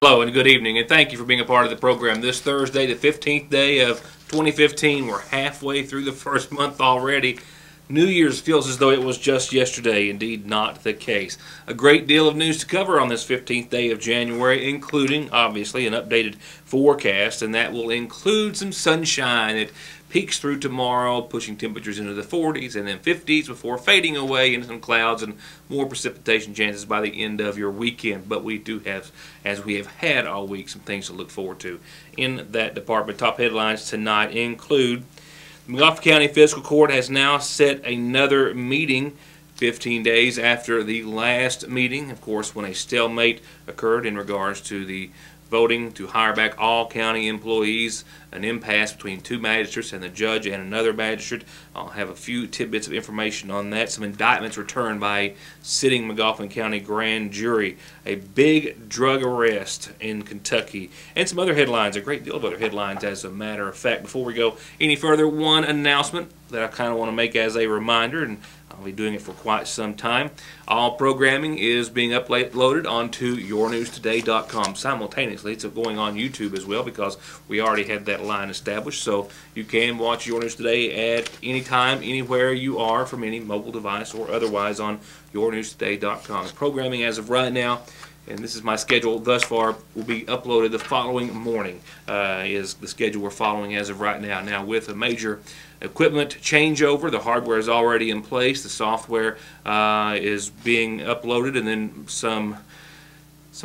Hello and good evening, and thank you for being a part of the program this Thursday, the 15th day of 2015. We're halfway through the first month already. New Year's feels as though it was just yesterday. Indeed, not the case. A great deal of news to cover on this 15th day of January, including, obviously, an updated forecast, and that will include some sunshine. It peaks through tomorrow, pushing temperatures into the 40s and then 50s before fading away into some clouds and more precipitation chances by the end of your weekend. But we do have, as we have had all week, some things to look forward to in that department. Top headlines tonight include the McGoffin County Fiscal Court has now set another meeting 15 days after the last meeting, of course, when a stalemate occurred in regards to the voting to hire back all county employees, an impasse between two magistrates and the judge and another magistrate. I'll have a few tidbits of information on that. Some indictments returned by a sitting McGoffin County grand jury, a big drug arrest in Kentucky, and some other headlines, a great deal of other headlines as a matter of fact. Before we go any further, one announcement that I kind of want to make as a reminder, and I'll be doing it for quite some time. All programming is being uploaded onto yournewstoday.com simultaneously. It's going on YouTube as well because we already had that line established. So you can watch Your News Today at any time, anywhere you are, from any mobile device or otherwise on yournewstoday.com. Programming as of right now, and this is my schedule thus far, will be uploaded the following morning, is the schedule we're following as of right now. Now, with a major equipment changeover, the hardware is already in place, the software is being uploaded, and then some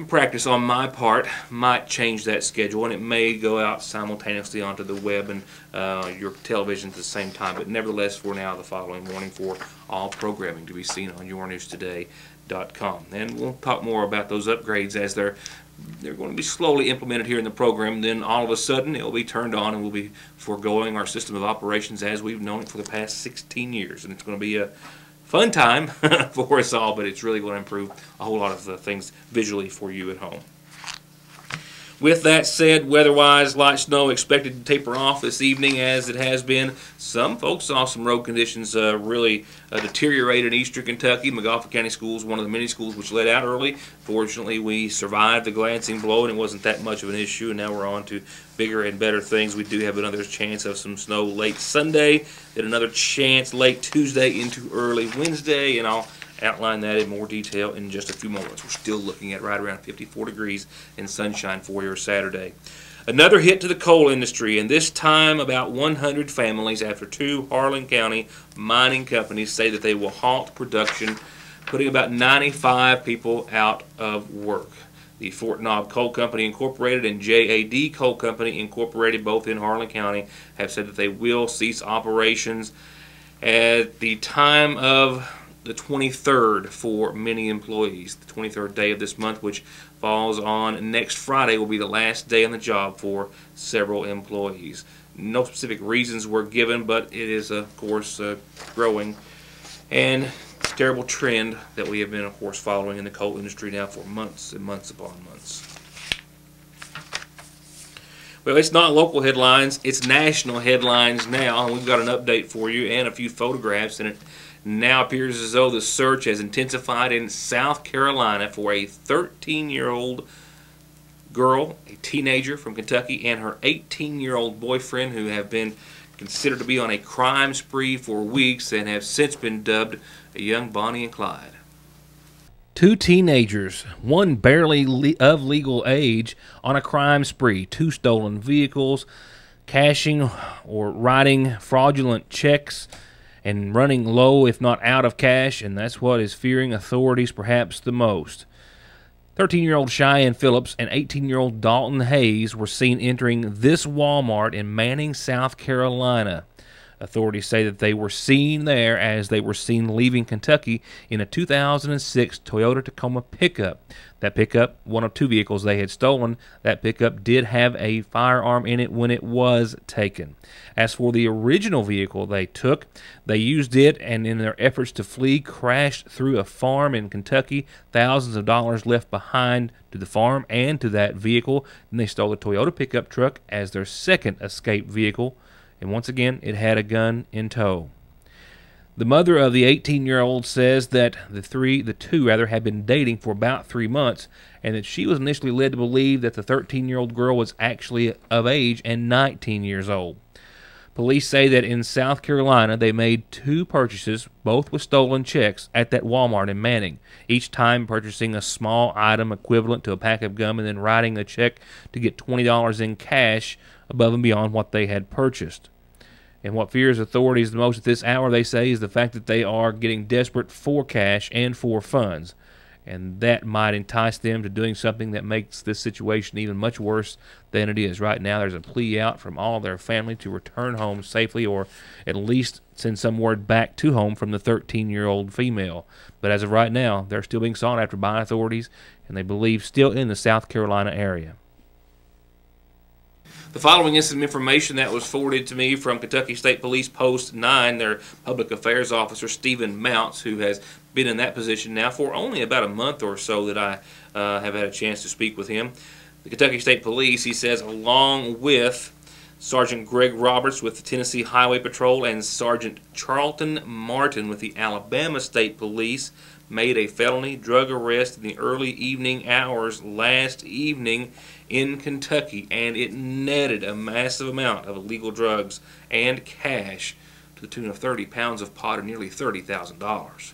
practice on my part might change that schedule, and it may go out simultaneously onto the web and your television at the same time. But nevertheless, for now, the following morning for all programming to be seen on yournewstoday.com. And we'll talk more about those upgrades as they're going to be slowly implemented here in the program. Then all of a sudden it will be turned on and we'll be foregoing our system of operations as we've known it for the past 16 years. And it's going to be a fun time for us all, but it's really going to improve a whole lot of things visually for you at home. With that said, weather-wise, light snow expected to taper off this evening as it has been. Some folks saw some road conditions really deteriorate in eastern Kentucky. McGoffin County Schools, one of the many schools which let out early. Fortunately, we survived the glancing blow, and it wasn't that much of an issue, and now we're on to bigger and better things. We do have another chance of some snow late Sunday, then another chance late Tuesday into early Wednesday, and I'll outline that in more detail in just a few moments. We're still looking at right around 54 degrees and sunshine for your Saturday. Another hit to the coal industry, and this time about 100 families after two Harlan County mining companies say that they will halt production, putting about 95 people out of work. The Fort Knob Coal Company Incorporated and JAD Coal Company Incorporated, both in Harlan County, have said that they will cease operations at the time of the 23rd for many employees. The 23rd day of this month, which falls on next Friday, will be the last day on the job for several employees. No specific reasons were given, but it is, of course, growing and terrible trend that we have been, of course, following in the coal industry now for months and months upon months. Well, it's not local headlines, it's national headlines now, and we've got an update for you and a few photographs, and it now appears as though the search has intensified in South Carolina for a 13-year-old girl, a teenager from Kentucky, and her 18-year-old boyfriend, who have been considered to be on a crime spree for weeks and have since been dubbed a young Bonnie and Clyde. Two teenagers, one barely of legal age, on a crime spree. Two stolen vehicles, cashing or writing fraudulent checks, and running low if not out of cash, and that's what is fearing authorities perhaps the most. 13-year-old Cheyenne Phillips and 18-year-old Dalton Hayes were seen entering this Walmart in Manning, South Carolina. Authorities say that they were seen there as they were seen leaving Kentucky in a 2006 Toyota Tacoma pickup. That pickup, one of two vehicles they had stolen, that pickup did have a firearm in it when it was taken. As for the original vehicle they took, they used it and in their efforts to flee crashed through a farm in Kentucky. Thousands of dollars left behind to the farm and to that vehicle. Then they stole the Toyota pickup truck as their second escape vehicle. And once again, it had a gun in tow. The mother of the 18-year-old says that the two had been dating for about 3 months, and that she was initially led to believe that the 13-year-old girl was actually of age and 19 years old. Police say that in South Carolina, they made 2 purchases, both with stolen checks, at that Walmart in Manning, each time purchasing a small item equivalent to a pack of gum and then writing a check to get $20 in cash above and beyond what they had purchased. And what fears authorities the most at this hour, they say, is the fact that they are getting desperate for cash and for funds. And that might entice them to doing something that makes this situation even much worse than it is. Right now, there's a plea out from all their family to return home safely, or at least send some word back to home from the 13-year-old female. But as of right now, they're still being sought after by authorities, and they believe still in the South Carolina area. The following is some information that was forwarded to me from Kentucky State Police Post 9, their public affairs officer, Stephen Mounts, who has been in that position now for only about a month or so that I have had a chance to speak with him. The Kentucky State Police, he says, along with Sergeant Greg Roberts with the Tennessee Highway Patrol and Sergeant Charlton Martin with the Alabama State Police, made a felony drug arrest in the early evening hours last evening in Kentucky, and it netted a massive amount of illegal drugs and cash to the tune of 30 pounds of pot, or nearly $30,000.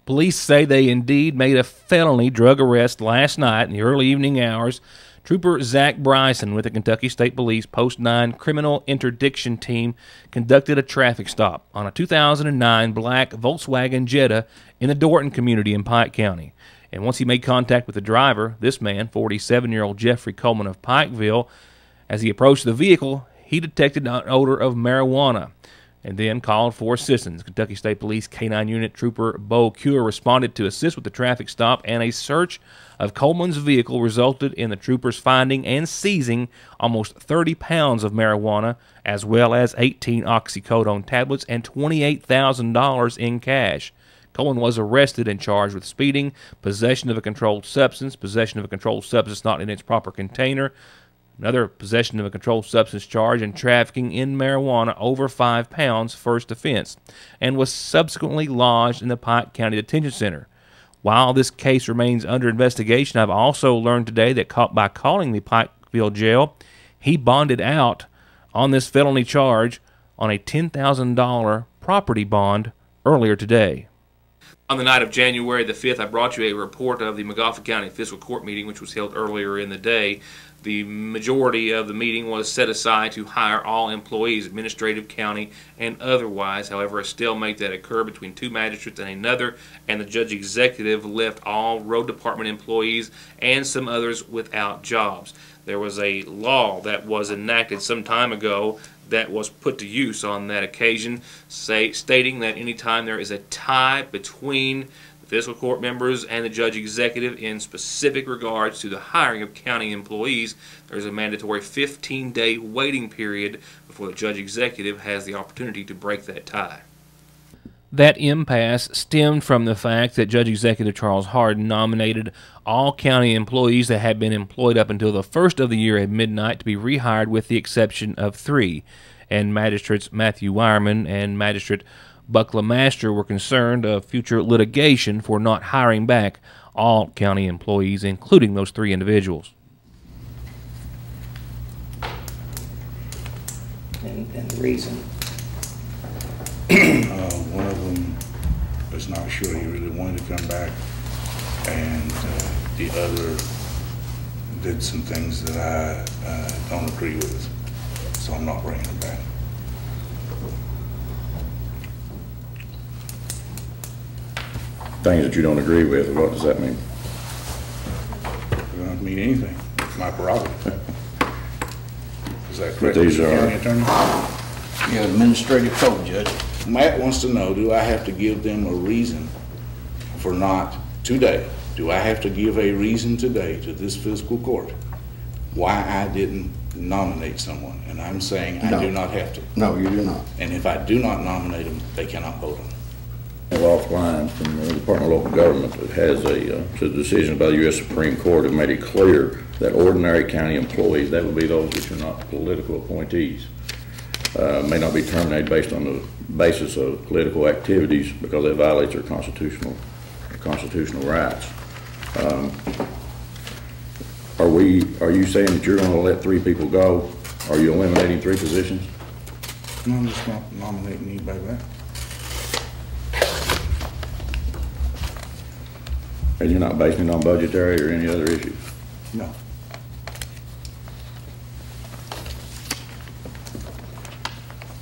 Police say they indeed made a felony drug arrest last night in the early evening hours. Trooper Zach Bryson with the Kentucky State Police Post 9 Criminal Interdiction Team conducted a traffic stop on a 2009 black Volkswagen Jetta in the Dorton community in Pike County. And once he made contact with the driver, this man, 47-year-old Jeffrey Coleman of Pikeville, as he approached the vehicle, he detected an odor of marijuana and then called for assistance. Kentucky State Police K-9 Unit Trooper Bo Cure responded to assist with the traffic stop, and a search of Coleman's vehicle resulted in the troopers finding and seizing almost 30 pounds of marijuana, as well as 18 oxycodone tablets and $28,000 in cash. Coleman was arrested and charged with speeding, possession of a controlled substance not in its proper container, another possession of a controlled substance charge, and trafficking in marijuana over 5 pounds, first offense, and was subsequently lodged in the Pike County Detention Center. While this case remains under investigation, I've also learned today that by calling the Pikeville jail, he bonded out on this felony charge on a $10,000 property bond earlier today. On the night of January the 5th, I brought you a report of the Magoffin County Fiscal Court meeting, which was held earlier in the day. The majority of the meeting was set aside to hire all employees, administrative, county, and otherwise. However, a stalemate that occurred between 2 magistrates and another, and the judge executive left all road department employees and some others without jobs. There was a law that was enacted some time ago that was put to use on that occasion, stating that anytime there is a tie between the fiscal court members and the judge executive in specific regards to the hiring of county employees, there's a mandatory 15-day waiting period before the judge executive has the opportunity to break that tie. That impasse stemmed from the fact that Judge Executive Charles Hardin nominated all county employees that had been employed up until the first of the year at midnight to be rehired, with the exception of 3. And Magistrates Matthew Wireman and Magistrate Buck LeMaster were concerned of future litigation for not hiring back all county employees, including those 3 individuals. And the reason? One of them was not sure he really wanted to come back, and the other did some things that I don't agree with, so I'm not bringing him back. Things that you don't agree with, what does that mean? It doesn't mean anything. It's my prerogative. Is that correct, These Mr. are County Attorney? You're an administrative code judge. Matt wants to know, do I have to give them a reason for not today? Do I have to give a reason today to this fiscal court why I didn't nominate someone? And I'm saying I do not have to. No, you do not. And if I do not nominate them, they cannot vote on them. Offline from the Department of Local Government that has a decision by the U.S. Supreme Court that made it clear that ordinary county employees, that would be those which are not political appointees, may not be terminated based on the basis of political activities because that violates their constitutional rights. Are you saying that you're going to let 3 people go? Are you eliminating 3 positions? No, I'm just not nominating anybody back. And you're not basing it on budgetary or any other issues? No.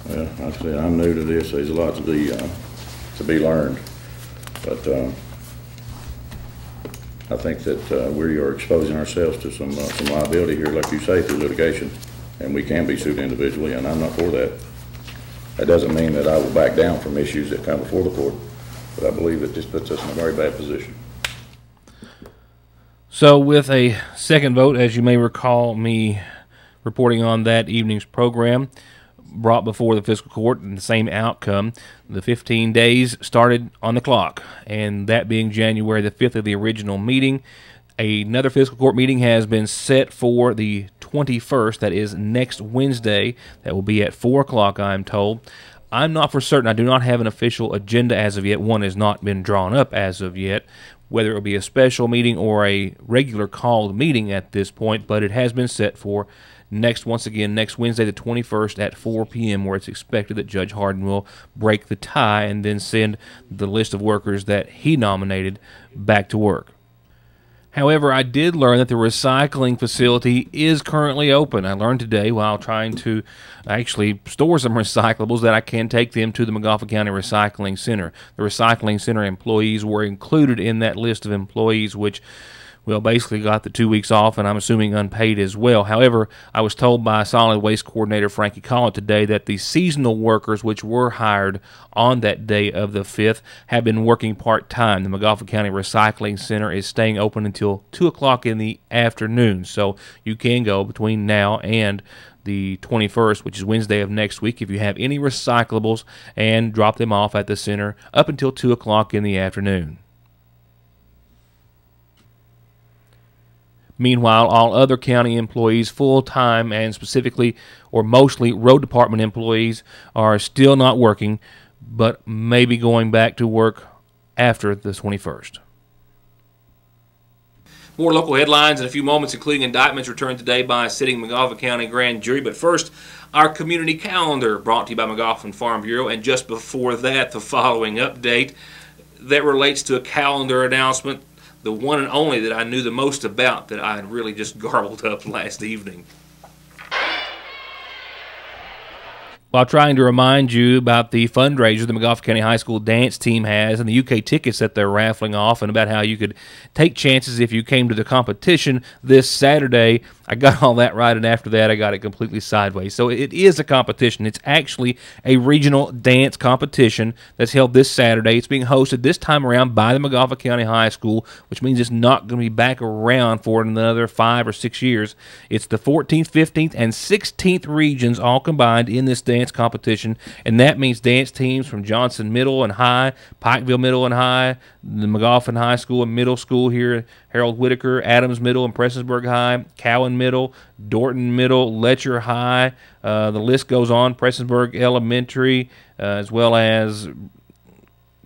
Well, like I said, I'm new to this. There's a lot to be learned, but I think that we are exposing ourselves to some liability here, like you say, through litigation, and we can be sued individually, and I'm not for that. That doesn't mean that I will back down from issues that come before the court, but I believe that this puts us in a very bad position. So with a second vote, as you may recall me reporting on that evening's program, brought before the fiscal court and the same outcome, the 15 days started on the clock, and that being January the 5th of the original meeting. Another fiscal court meeting has been set for the 21st, that is next Wednesday. That will be at 4 o'clock, I'm told. I'm not for certain. I do not have an official agenda as of yet. One has not been drawn up as of yet, whether it will be a special meeting or a regular called meeting at this point, but it has been set for next Wednesday the 21st at 4 p.m., where it's expected that Judge Hardin will break the tie and then send the list of workers that he nominated back to work. However, I did learn that the recycling facility is currently open. I learned today while trying to actually store some recyclables that I can take them to the Magoffin County Recycling Center. The Recycling Center employees were included in that list of employees, which, well, basically got the 2 weeks off, and I'm assuming unpaid as well. However, I was told by Solid Waste Coordinator Frankie Collett today that the seasonal workers, which were hired on that day of the 5th, have been working part-time. The Magoffin County Recycling Center is staying open until 2 o'clock in the afternoon, so you can go between now and the 21st, which is Wednesday of next week, if you have any recyclables, and drop them off at the center up until 2 o'clock in the afternoon. Meanwhile, all other county employees, full-time and specifically or mostly road department employees, are still not working, but may be going back to work after the 21st. More local headlines in a few moments, including indictments returned today by a sitting Magoffin County grand jury. But first, our community calendar brought to you by Magoffin Farm Bureau. And just before that, the following update that relates to a calendar announcement, the one and only that I knew the most about, that I had really just garbled up last evening. While trying to remind you about the fundraiser the Magoffin County High School dance team has and the UK tickets that they're raffling off, and about how you could take chances if you came to the competition this Saturday, I got all that right, and after that I got it completely sideways. So it is a competition. It's actually a regional dance competition that's held this Saturday. It's being hosted this time around by the Magoffin County High School, which means it's not going to be back around for another 5 or 6 years. It's the 14th, 15th, and 16th regions all combined in this dance competition, and that means dance teams from Johnson Middle and High, Pikeville Middle and High, the Magoffin High School and Middle School here, Harold Whitaker, Adams Middle and Prestonsburg High, Cowan Middle, Dorton Middle, Letcher High, the list goes on, Prestonsburg Elementary, as well as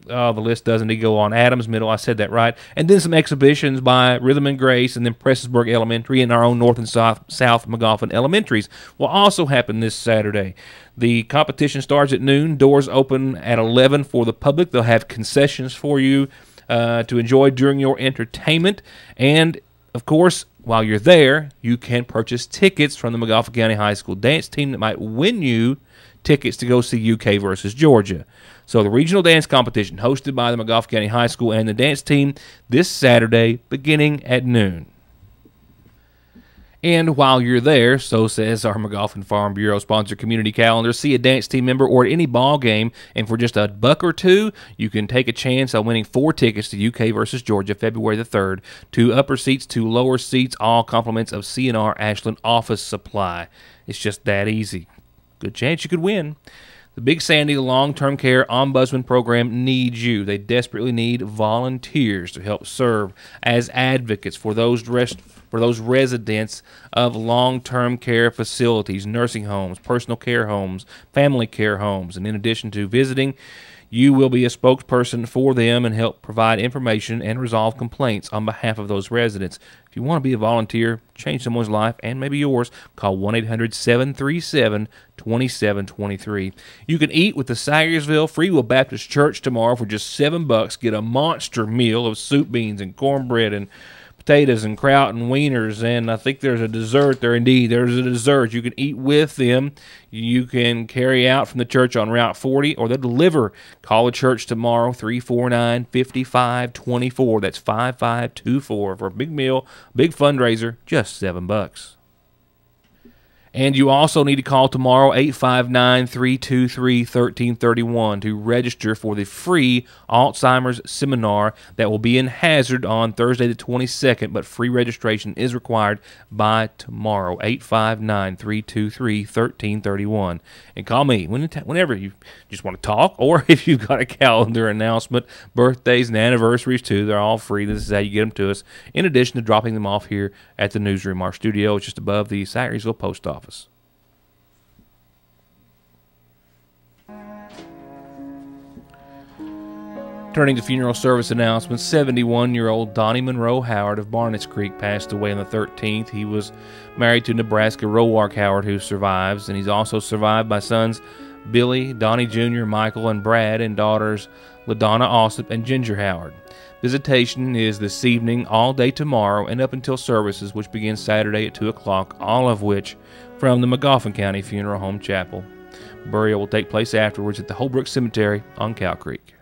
the list doesn't need to go on. Adams Middle, I said that right. And then some exhibitions by Rhythm and Grace, and then Prestonsburg Elementary, and our own North and South Magoffin Elementaries will also happen this Saturday. The competition starts at noon. Doors open at 11 for the public. They'll have concessions for you to enjoy during your entertainment. And, of course, while you're there, you can purchase tickets from the Magoffin County High School dance team that might win you tickets to go see UK versus Georgia. So the regional dance competition hosted by the Magoffin County High School and the dance team this Saturday beginning at noon. And while you're there, so says our Magoffin Farm Bureau sponsor community calendar, see a dance team member or at any ball game, and for just $1 or $2, you can take a chance on winning 4 tickets to UK versus Georgia, February the 3rd. 2 upper seats, 2 lower seats, all compliments of C&R Ashland Office Supply. It's just that easy. Good chance you could win. The Big Sandy Long-Term Care Ombudsman Program needs you. They desperately need volunteers to help serve as advocates for those residents of long-term care facilities, nursing homes, personal care homes, family care homes. And in addition to visiting, you will be a spokesperson for them and help provide information and resolve complaints on behalf of those residents. If you want to be a volunteer, change someone's life, and maybe yours, call 1-800-737-2723. You can eat with the Sayersville Free Will Baptist Church tomorrow for just $7. Get a monster meal of soup, beans, and cornbread, and potatoes and kraut and wieners, and I think there's a dessert there. Indeed, there's a dessert. You can eat with them. You can carry out from the church on Route 40, or they'll deliver. Call the church tomorrow, 349-5524. That's 5524 for a big meal, big fundraiser, just $7. And you also need to call tomorrow, 859-323-1331, to register for the free Alzheimer's seminar that will be in Hazard on Thursday the 22nd, but free registration is required by tomorrow, 859-323-1331. And call me whenever you just want to talk, or if you've got a calendar announcement, birthdays and anniversaries too. They're all free. This is how you get them to us, in addition to dropping them off here at the newsroom. Our studio is just above the Sayersville Post Office. Turning to funeral service announcements, 71-year-old Donnie Monroe Howard of Barnett's Creek passed away on the 13th. He was married to Nebraska Rowark Howard, who survives, and he's also survived by sons Billy, Donnie Jr., Michael, and Brad, and daughters LaDonna Ossip and Ginger Howard. Visitation is this evening, all day tomorrow, and up until services, which begin Saturday at 2 o'clock, all of which from the McGoffin County Funeral Home Chapel. Burial will take place afterwards at the Holbrook Cemetery on Cow Creek.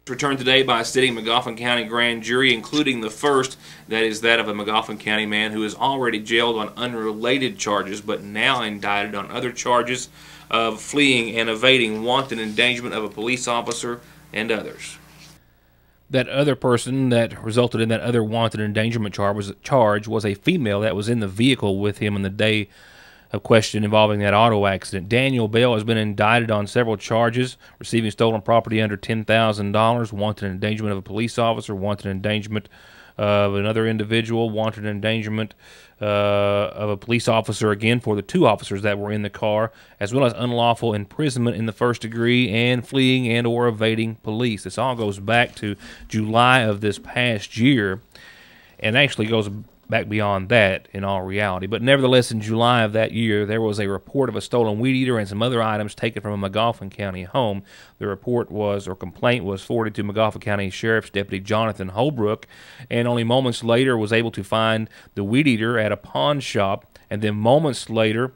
Returned today by a sitting McGoffin County grand jury, including the first, that is that of a McGoffin County man who is already jailed on unrelated charges, but now indicted on other charges of fleeing and evading wanton endangerment of a police officer and others. That other person that resulted in that other wanton endangerment charge was a female that was in the vehicle with him on the day of question involving that auto accident. Daniel Bell has been indicted on several charges: receiving stolen property under $10,000, wanton endangerment of a police officer, wanton endangerment of another individual, wanton endangerment of a police officer again for the two officers that were in the car, as well as unlawful imprisonment in the first degree and fleeing and or evading police. This all goes back to July of this past year, and actually goes back beyond that in all reality. But nevertheless, in July of that year, there was a report of a stolen weed eater and some other items taken from a McGoffin County home. The report complaint was forwarded to McGoffin County Sheriff's Deputy Jonathan Holbrook, and only moments later was able to find the weed eater at a pawn shop, and then moments later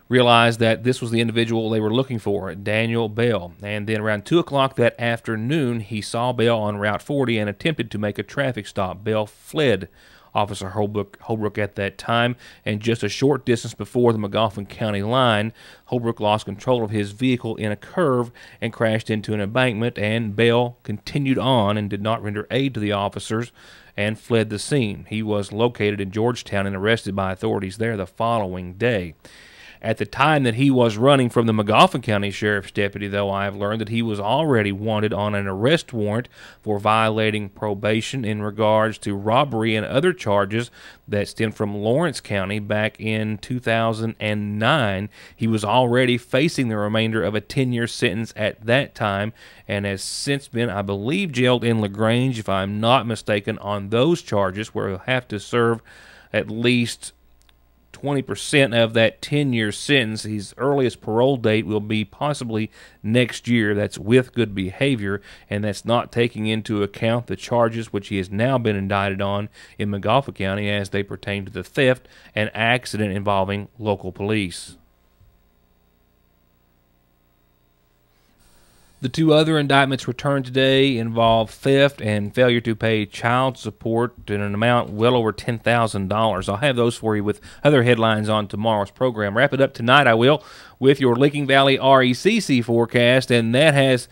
realized that this was the individual they were looking for, Daniel Bell. And then around 2 o'clock that afternoon, he saw Bell on Route 40 and attempted to make a traffic stop. Bell fled Officer Holbrook at that time, and just a short distance before the McGoffin County line, Holbrook lost control of his vehicle in a curve and crashed into an embankment, and Bell continued on and did not render aid to the officers and fled the scene. He was located in Georgetown and arrested by authorities there the following day. At the time that he was running from the McGoffin County Sheriff's Deputy, though, I have learned that he was already wanted on an arrest warrant for violating probation in regards to robbery and other charges that stemmed from Lawrence County back in 2009. He was already facing the remainder of a 10-year sentence at that time, and has since been, I believe, jailed in LaGrange, if I'm not mistaken, on those charges, where he'll have to serve at least 20% of that 10-year sentence. His earliest parole date will be possibly next year. That's with good behavior, and that's not taking into account the charges which he has now been indicted on in McGoffin County as they pertain to the theft and accident involving local police. The two other indictments returned today involve theft and failure to pay child support in an amount well over $10,000. I'll have those for you with other headlines on tomorrow's program. Wrap it up tonight, I will, with your Licking Valley RECC forecast, and that has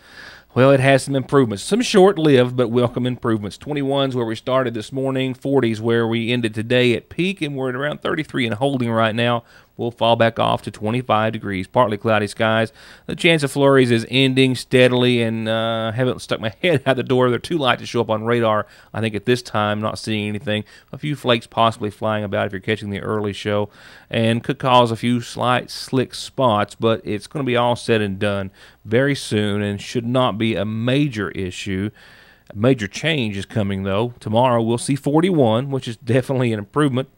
Well, it has some improvements. Some short-lived but welcome improvements. 21's where we started this morning, 40's where we ended today at peak, and we're at around 33 and holding right now. We'll fall back off to 25 degrees, partly cloudy skies. The chance of flurries is ending steadily, and haven't stuck my head out the door. They're too light to show up on radar, I think, at this time. Not seeing anything. A few flakes possibly flying about if you're catching the early show, and could cause a few slight slick spots, but it's going to be all said and done very soon and should not be a major issue. A major change is coming, though. Tomorrow we'll see 41, which is definitely an improvement.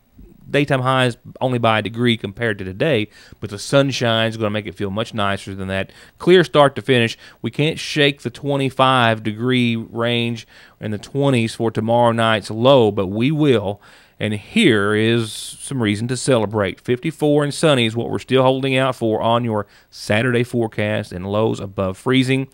Daytime highs only by a degree compared to today, but the sunshine is going to make it feel much nicer than that. Clear start to finish. We can't shake the 25-degree range and the 20s for tomorrow night's low, but we will. And here is some reason to celebrate. 54 and sunny is what we're still holding out for on your Saturday forecast, and lows above freezing.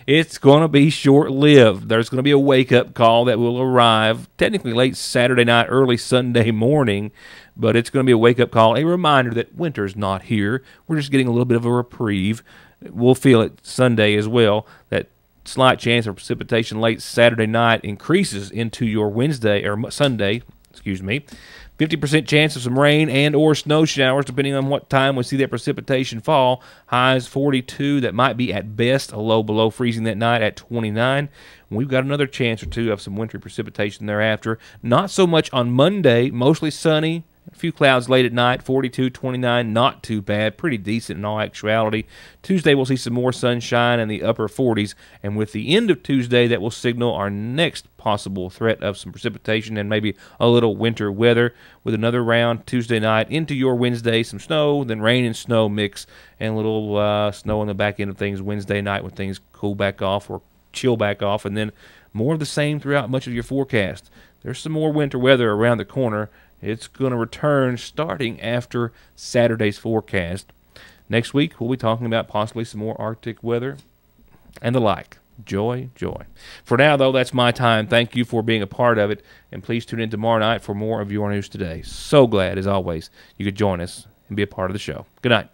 It's going to be short-lived. There's going to be a wake-up call that will arrive technically late Saturday night, early Sunday morning, but it's going to be a wake-up call, a reminder that winter's not here. We're just getting a little bit of a reprieve. We'll feel it Sunday as well. That slight chance of precipitation late Saturday night increases into your Wednesday or Sunday, 50% chance of some rain and or snow showers depending on what time we see that precipitation fall. Highs 42. That might be at best a low below freezing that night at 29. We've got another chance or two of some wintry precipitation thereafter. Not so much on Monday. Mostly sunny. A few clouds late at night, 42, 29, not too bad, pretty decent in all actuality. Tuesday we'll see some more sunshine in the upper 40s, and with the end of Tuesday that will signal our next possible threat of some precipitation and maybe a little winter weather, with another round Tuesday night into your Wednesday, some snow, then rain and snow mix, and a little snow on the back end of things Wednesday night when things cool back off or chill back off, and then more of the same throughout much of your forecast. There's some more winter weather around the corner. It's going to return starting after Saturday's forecast. Next week, we'll be talking about possibly some more Arctic weather and the like. Joy, joy. For now, though, that's my time. Thank you for being a part of it, and please tune in tomorrow night for more of Your News Today. So glad, as always, you could join us and be a part of the show. Good night.